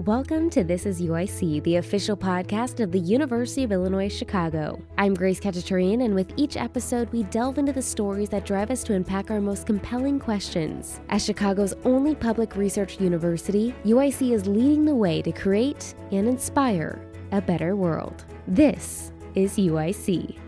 Welcome to This is UIC, the official podcast of the University of Illinois Chicago. I'm Grace Khachaturian, and with each episode, we delve into the stories that drive us to unpack our most compelling questions. As Chicago's only public research university, UIC is leading the way to create and inspire a better world. This is UIC.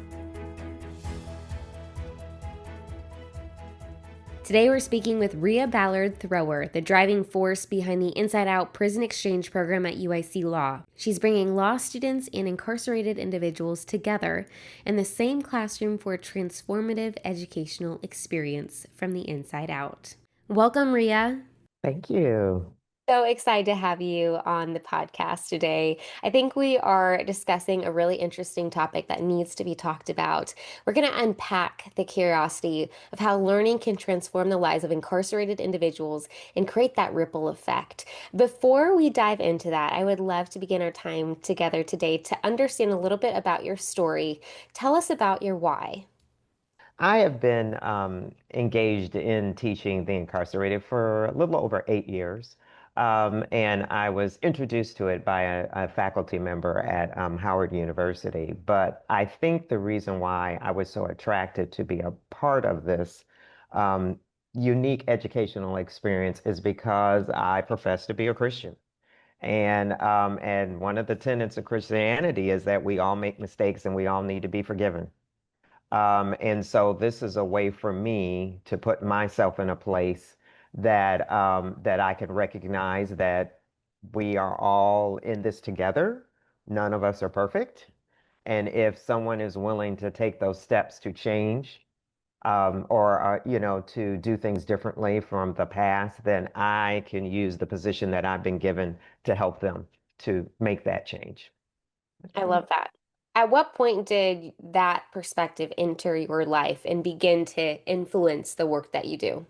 Today we're speaking with Rhea Ballard-Thrower, the driving force behind the Inside Out Prison Exchange program at UIC Law. She's bringing law students and incarcerated individuals together in the same classroom for a transformative educational experience from the inside out. Welcome, Rhea. Thank you. So excited to have you on the podcast today. I think we are discussing a really interesting topic that needs to be talked about. We're going to unpack the curiosity of how learning can transform the lives of incarcerated individuals and create that ripple effect. Before we dive into that, I would love to begin our time together today to understand a little bit about your story. Tell us about your why. I have been engaged in teaching the incarcerated for a little over 8 years. And I was introduced to it by a faculty member at Howard University. But I think the reason why I was so attracted to be a part of this um, unique educational experience is because I profess to be a Christian. And one of the tenets of Christianity is that we all make mistakes and we all need to be forgiven. And so this is a way for me to put myself in a place that I can recognize that we are all in this together. None of us are perfect. And if someone is willing to take those steps to change, or to do things differently from the past, then I can use the position that I've been given to help them to make that change. I love that. At what point did that perspective enter your life and begin to influence the work that you do?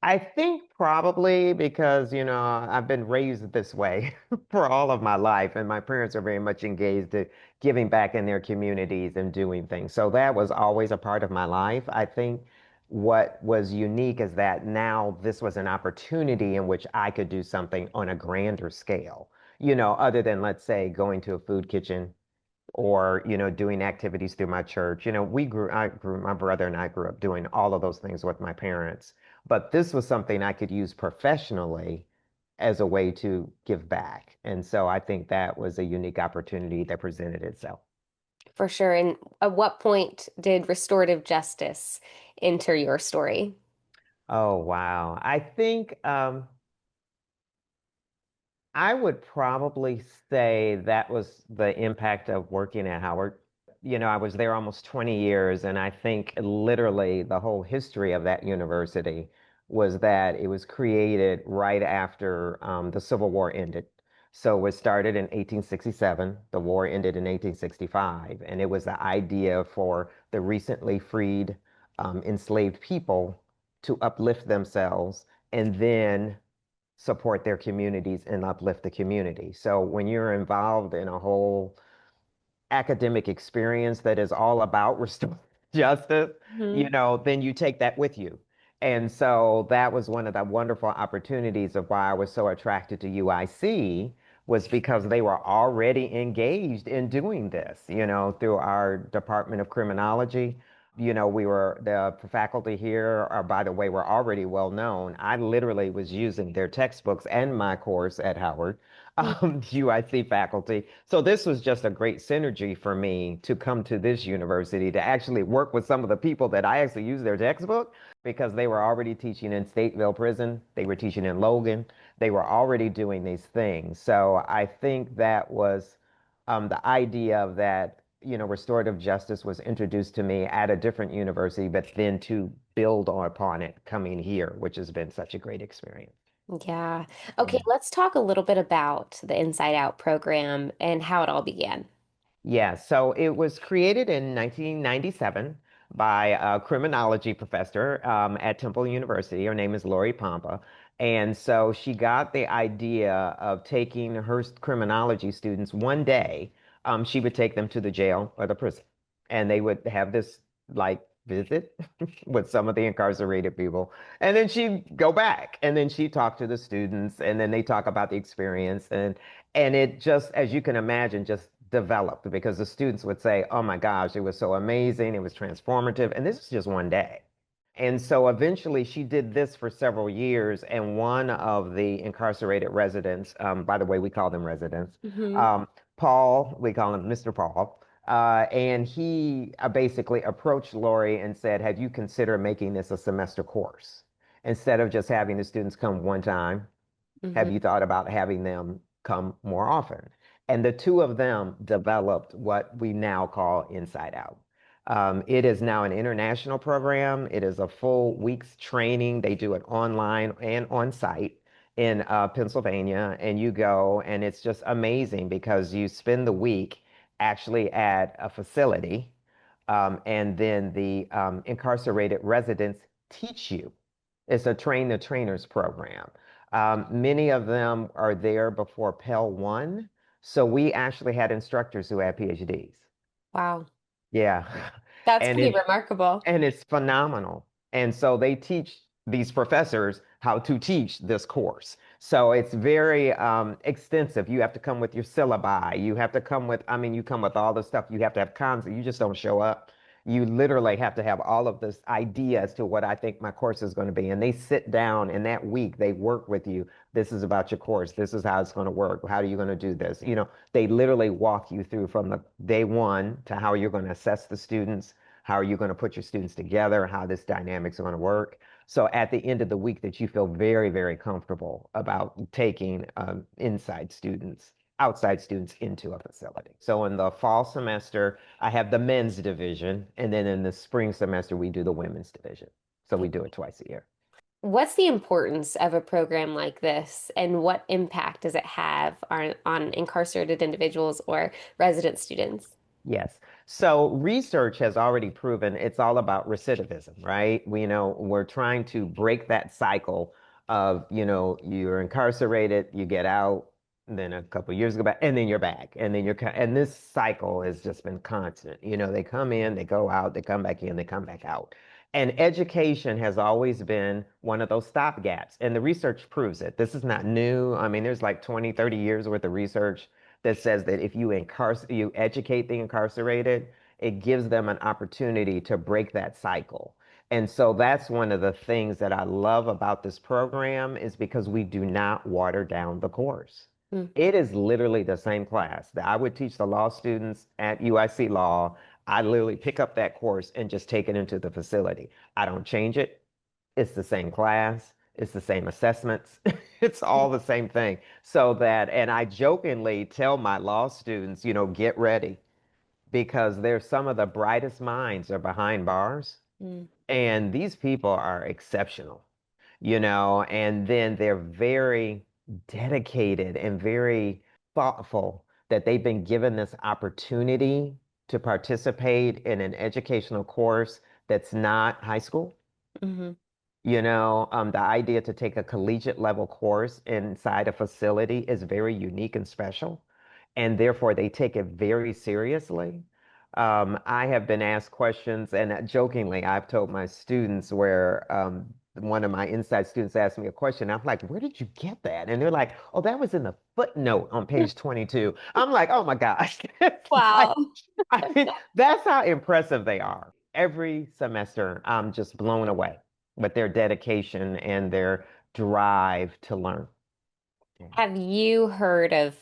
I think probably because, I've been raised this way for all of my life, and my parents are very much engaged in giving back in their communities and doing things. So that was always a part of my life. I think what was unique is that now this was an opportunity in which I could do something on a grander scale, other than, let's say, going to a food kitchen or doing activities through my church. My brother and I grew up doing all of those things with my parents, but this was something I could use professionally as a way to give back. And so I think that was a unique opportunity that presented itself. For sure. And at what point did restorative justice enter your story? Oh, wow. I think I would probably say that was the impact of working at Howard. I was there almost 20 years, and I think literally the whole history of that university was that it was created right after the Civil War ended. So it started in 1867, the war ended in 1865, and it was the idea for the recently freed enslaved people to uplift themselves and then support their communities and uplift the community. So when you're involved in a whole academic experience that is all about restoring justice, Mhm. then you take that with you. And so that was one of the wonderful opportunities of why I was so attracted to UIC was because they were already engaged in doing this, through our Department of Criminology. The faculty here are, by the way, were already well known. I literally was using their textbooks and my course at Howard, UIC faculty. So this was just a great synergy for me to come to this university to actually work with some of the people that I actually use their textbook because they were already teaching in Stateville Prison. They were teaching in Logan. They were already doing these things. So I think that was the idea of that, restorative justice was introduced to me at a different university, but then to build upon it coming here, which has been such a great experience. Yeah. Okay, Yeah. let's talk a little bit about the Inside Out program and how it all began. Yeah, so it was created in 1997 by a criminology professor at Temple University. Her name is Lori Pompa. And so she got the idea of taking her criminology students one day. She would take them to the jail or the prison, and they would have this like visit with some of the incarcerated people. And then she'd go back and then she'd talk to the students and then they talk about the experience. And it just, as you can imagine, just developed because the students would say, oh my gosh, it was so amazing. It was transformative. And this is just one day. And so eventually she did this for several years. And one of the incarcerated residents, by the way, we call them residents, Hmm. um, Paul, we call him Mr. Paul, and he basically approached Lori and said, have you considered making this a semester course? Instead of just having the students come one time, have Hmm. you thought about having them come more often? And the two of them developed what we now call Inside Out. It is now an international program. It is a full week's training. They do it online and on site in Pennsylvania. And you go, and it's just amazing because you spend the week actually at a facility, and then the incarcerated residents teach you. It's a train the trainers program. Many of them are there before Pell 1. So we actually had instructors who had PhDs. Wow. Yeah. That's And pretty it remarkable. and it's phenomenal. And so they teach these professors how to teach this course. So it's very extensive. You have to come with your syllabi. You have to come with, I mean, you come with all the stuff. You have to have concepts. You just don't show up. You literally have to have all of this idea as to what I think my course is going to be. And they sit down and that week they work with you. This is about your course. This is how it's going to work. How are you going to do this? They literally walk you through from the day one to how you're going to assess the students, how are you going to put your students together, how this dynamics are going to work. So at the end of the week that you feel very, very comfortable about taking outside students into a facility. So in the fall semester, I have the men's division, and then in the spring semester, we do the women's division. So we do it twice a year. What's the importance of a program like this, and what impact does it have on incarcerated individuals or resident students? Yes. So research has already proven it's all about recidivism, right? We're trying to break that cycle of, you're incarcerated, you get out, then a couple of years go back, and then you're back, and then and this cycle has just been constant. They come in, they go out, they come back in, they come back out. And education has always been one of those stopgaps, and the research proves it. This is not new. I mean, there's like 20, 30 years worth of research that says that if you educate the incarcerated, it gives them an opportunity to break that cycle. And so that's one of the things that I love about this program is because we do not water down the course. Mm. It is literally the same class that I would teach the law students at UIC Law. I literally pick up that course and just take it into the facility. I don't change it. It's the same class. It's the same assessments. It's all the same thing. And I jokingly tell my law students, get ready because they're some of the brightest minds are behind bars. Mm. And these people are exceptional, and then they're very dedicated and very thoughtful that they've been given this opportunity to participate in an educational course that's not high school. Hmm. The idea to take a collegiate level course inside a facility is very unique and special, and therefore they take it very seriously. I have been asked questions, and jokingly, I've told my students where one of my inside students asked me a question. I'm like, "Where did you get that?" And they're like, "Oh, that was in the footnote on page 22." I'm like, "Oh my gosh!" It's like, Wow. I mean, that's how impressive they are. Every semester, I'm just blown away with their dedication and their drive to learn. Yeah. Have you heard of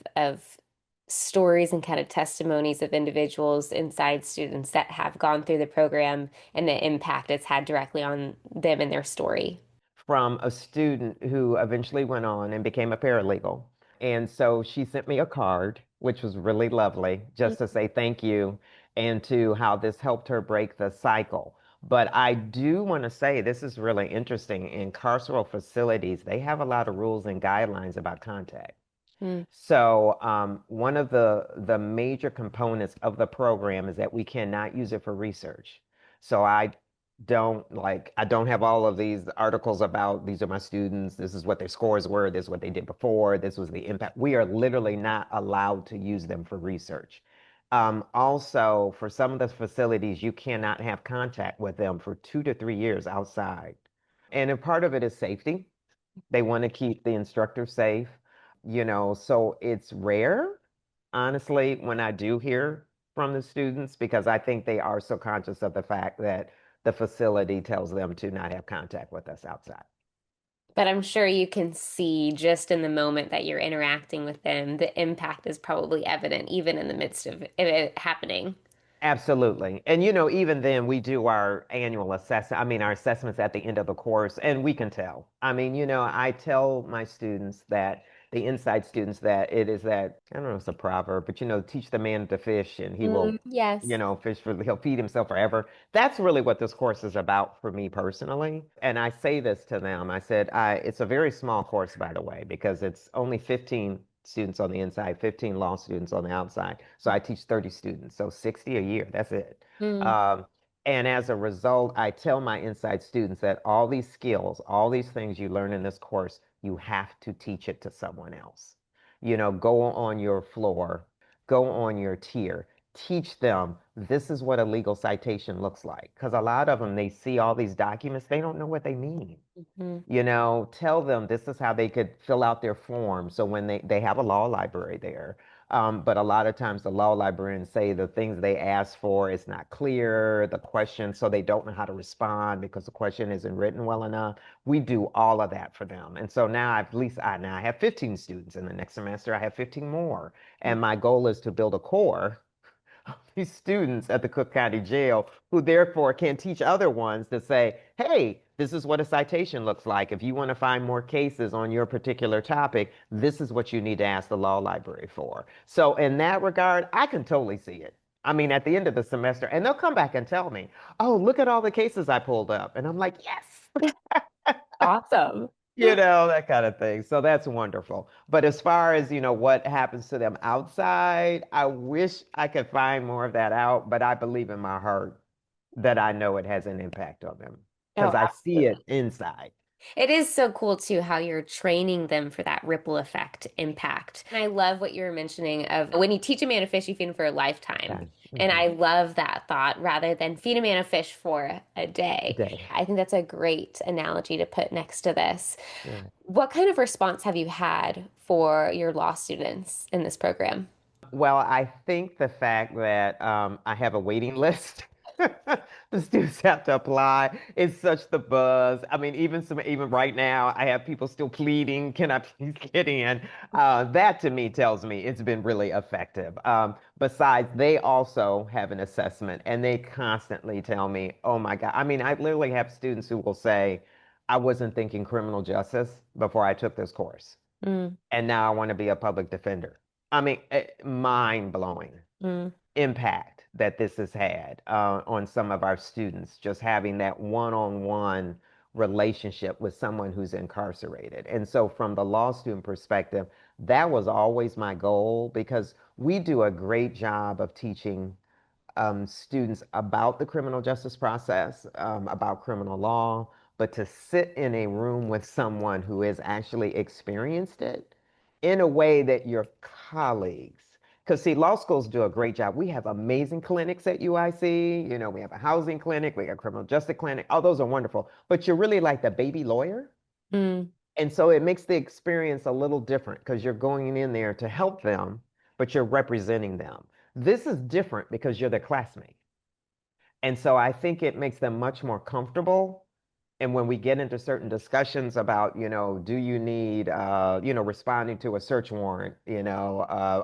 stories and kind of testimonies of individuals inside students that have gone through the program and the impact it's had directly on them and their story? From a student who eventually went on and became a paralegal. And so she sent me a card, which was really lovely, just to say thank you and to how this helped her break the cycle. But I do want to say this is really interesting. In carceral facilities, they have a lot of rules and guidelines about contact. Mm-hmm. So one of the major components of the program is that we cannot use it for research. So I don't have all of these articles about these are my students, this is what their scores were, this is what they did before, this was the impact. We are literally not allowed to use them for research. Also, for some of the facilities, you cannot have contact with them for 2 to 3 years outside. And a part of it is safety. They want to keep the instructor safe, so it's rare, honestly, when I do hear from the students because I think they are so conscious of the fact that the facility tells them to not have contact with us outside. But I'm sure you can see just in the moment that you're interacting with them, the impact is probably evident even in the midst of it happening. Absolutely. And even then we do our annual assessment, I mean our assessments at the end of the course, and we can tell. I mean, I tell my students that the inside students that it is that, I don't know if it's a proverb, but teach the man to fish and he will, Yes. he'll feed himself forever. That's really what this course is about for me personally. And I say this to them. I said, it's a very small course, by the way, because it's only 15 students on the inside, 15 law students on the outside. So I teach 30 students, so 60 a year. That's it. Mm, Um, and as a result, I tell my inside students that all these skills, all these things you learn in this course, you have to teach it to someone else. Go on your floor, go on your tier, teach them this is what a legal citation looks like. Because a lot of them, they see all these documents, they don't know what they mean. mhm. Tell them this is how they could fill out their form. So when they have a law library there, but a lot of times the law librarians say the things they ask for is not clear, the question, so they don't know how to respond because the question isn't written well enough. We do all of that for them. And so now at least I have 15 students. In the next semester, I have 15 more. And my goal is to build a core these students at the Cook County Jail who therefore can teach other ones to say, hey, this is what a citation looks like. If you want to find more cases on your particular topic, this is what you need to ask the law library for. So in that regard, I can totally see it. I mean, at the end of the semester, and they'll come back and tell me, oh, look at all the cases I pulled up. And I'm like, yes. Awesome. That kind of thing. So that's wonderful. But as far as, what happens to them outside, I wish I could find more of that out, but I believe in my heart that I know it has an impact on them Oh, because I see absolutely. it inside. It is so cool too how you're training them for that ripple effect impact. And I love what you were mentioning of when you teach a man to fish, you feed him for a lifetime. Yeah. And Mhm. I love that thought rather than feed a man a fish for a day. Day. I think that's a great analogy to put next to this. Yeah. What kind of response have you had for your law students in this program? Well, I think the fact that I have a waiting list, the students have to apply. It's such the buzz. I mean, even right now, I have people still pleading, "Can I please get in?" That to me tells me it's been really effective. Besides, they also have an assessment, and they constantly tell me, "Oh my God!" I mean, I literally have students who will say, "I wasn't thinking criminal justice before I took this course." Mm, And now I want to be a public defender. I mean, mind blowing mm. impact that this has had on some of our students, just having that one-on-one relationship with someone who's incarcerated. And so, from the law student perspective, that was always my goal because we do a great job of teaching students about the criminal justice process, about criminal law, but to sit in a room with someone who has actually experienced it in a way that your colleagues, because see, law schools do a great job. We have amazing clinics at UIC. We have a housing clinic, we got a criminal justice clinic. All those are wonderful, but you're really like the baby lawyer. Mm. And so it makes the experience a little different because you're going in there to help them, but you're representing them. This is different because you're their classmate. And so I think it makes them much more comfortable. And when we get into certain discussions about, do you need, responding to a search warrant,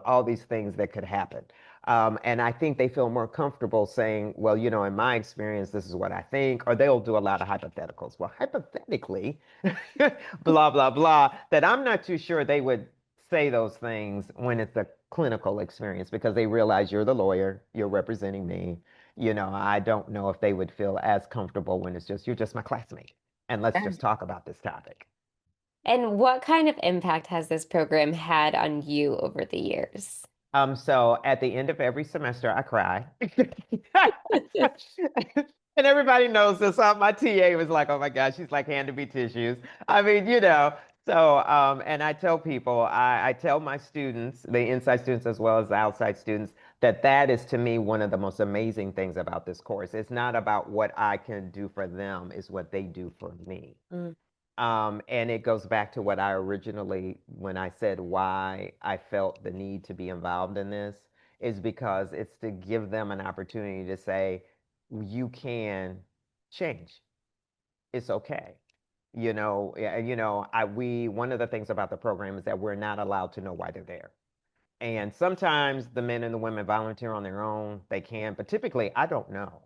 all these things that could happen. And I think they feel more comfortable saying, well, in my experience, this is what I think, or they'll do a lot of hypotheticals. Well, hypothetically, blah, blah, blah, that I'm not too sure they would say those things when it's a clinical experience because they realize you're the lawyer, you're representing me. I don't know if they would feel as comfortable when it's just, you're just my classmate. And let's just talk about this topic. And what kind of impact has this program had on you over the years? So at the end of every semester, I cry. And everybody knows this. My TA was like, oh my gosh, she's like handing me tissues. I mean, And I tell people, I tell my students, the inside students as well as the outside students, that that is to me one of the most amazing things about this course. It's not about what I can do for them, it's what they do for me. Mm, And it goes back to what I originally, when I said why I felt the need to be involved in this, is because it's to give them an opportunity to say, you can change. It's okay. One of the things about the program is that we're not allowed to know why they're there. And sometimes the men and the women volunteer on their own. They can, but typically I don't know.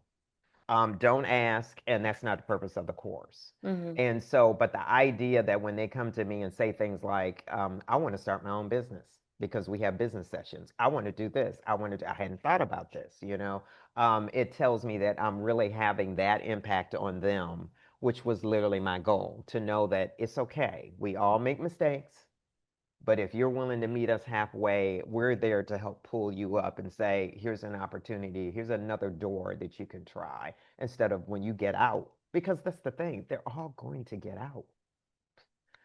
Don't ask, and that's not the purpose of the course. hmm And so, but the idea that when they come to me and say things like, I want to start my own business because we have business sessions. I want to do this. I hadn't thought about this. It tells me that I'm really having that impact on them, which was literally my goal, to know that it's okay. We all make mistakes. But if you're willing to meet us halfway, we're there to help pull you up and say, here's an opportunity, here's another door that you can try, instead of when you get out. Because that's the thing, they're all going to get out.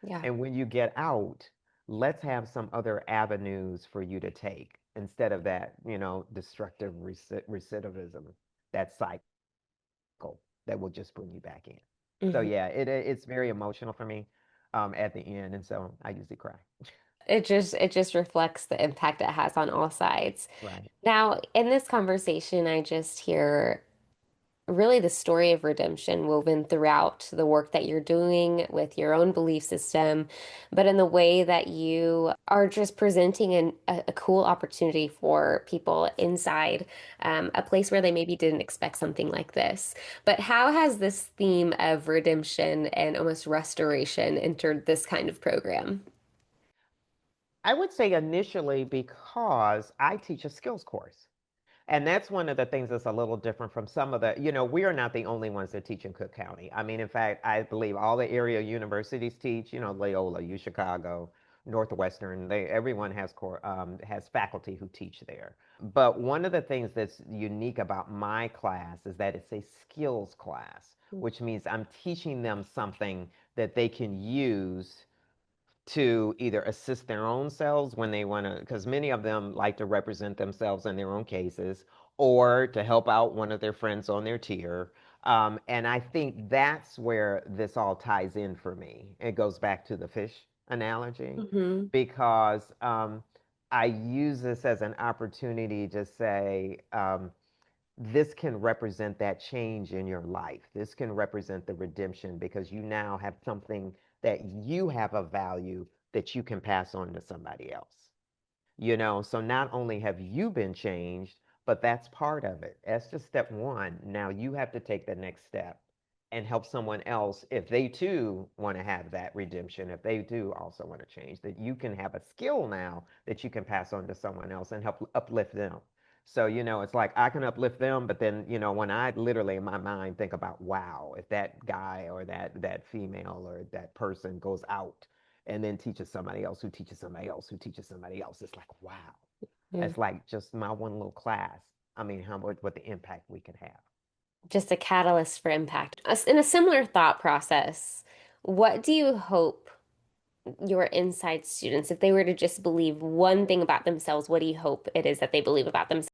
Yeah. And when you get out, let's have some other avenues for you to take instead of that, destructive recidivism, that cycle that will just bring you back in. So hmm yeah, it's very emotional for me at the end. And so I usually cry. it just reflects the impact it has on all sides. Right. Now, in this conversation, I just hear really the story of redemption woven throughout the work that you're doing with your own belief system, but in the way that you are just presenting a cool opportunity for people inside a place where they maybe didn't expect something like this. But how has this theme of redemption and almost restoration entered this kind of program? I would say initially because I teach a skills course. And that's one of the things that's a little different from some of we are not the only ones that teach in Cook County. I mean, in fact, I believe all the area universities teach, Loyola, U Chicago, Northwestern, everyone has faculty who teach there. But one of the things that's unique about my class is that it's a skills class, which means I'm teaching them something that they can use to either assist their own selves when they want to, because many of them like to represent themselves in their own cases, or to help out one of their friends on their tier. And I think that's where this all ties in for me. It goes back to the fish analogy hmm because I use this as an opportunity to say, this can represent that change in your life. This can represent the redemption because you now have something that you have a value that you can pass on to somebody else. So not only have you been changed, but that's part of it. That's just step one. Now you have to take the next step and help someone else if they too want to have that redemption, if they do also want to change, that you can have a skill now that you can pass on to someone else and help uplift them. So, it's like I can uplift them, but then, when I literally in my mind think about, wow, if that guy or that female or that person goes out and then teaches somebody else who teaches somebody else who teaches somebody else. It's like, wow. It's like just my one little class. I mean, what the impact we can have. Just a catalyst for impact. In a similar thought process, what do you hope your inside students, if they were to just believe one thing about themselves, what do you hope it is that they believe about themselves?